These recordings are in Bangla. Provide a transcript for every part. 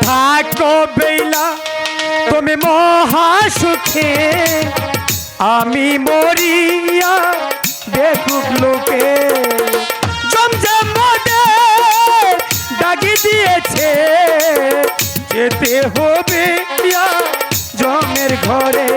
থাকো বেলা তুমি মহা সুখে, আমি মরিয়া দেখুক লোকে। জমজম মদে ডাকি দিয়েছে, যেতে হবে জমের ঘরে।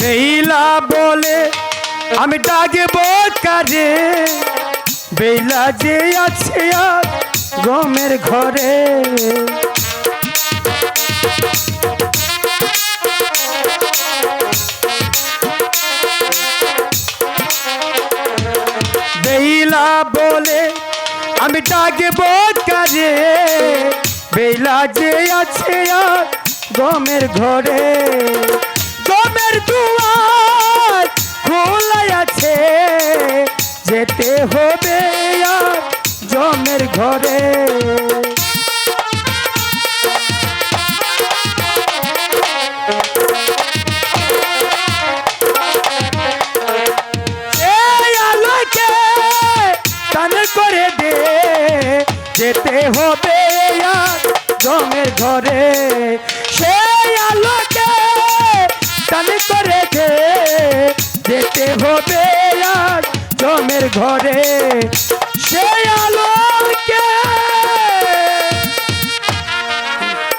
বেলা বলে আমি ডাকব কারে, বেলা যে আছে আর গমের ঘরে। বেলা বলে আমি ডাকব কারে, বেলা যে আছে আর গমের ঘরে। গমের দুয়ার খোলাই আছে, যেতে হবে আর জমের ঘরে। এই আলোকে টান করে দে, যেতে হবে আর জমের ঘরে। সেই আলোকে টান করে দে, যেতে হবে আর জমের ঘরে।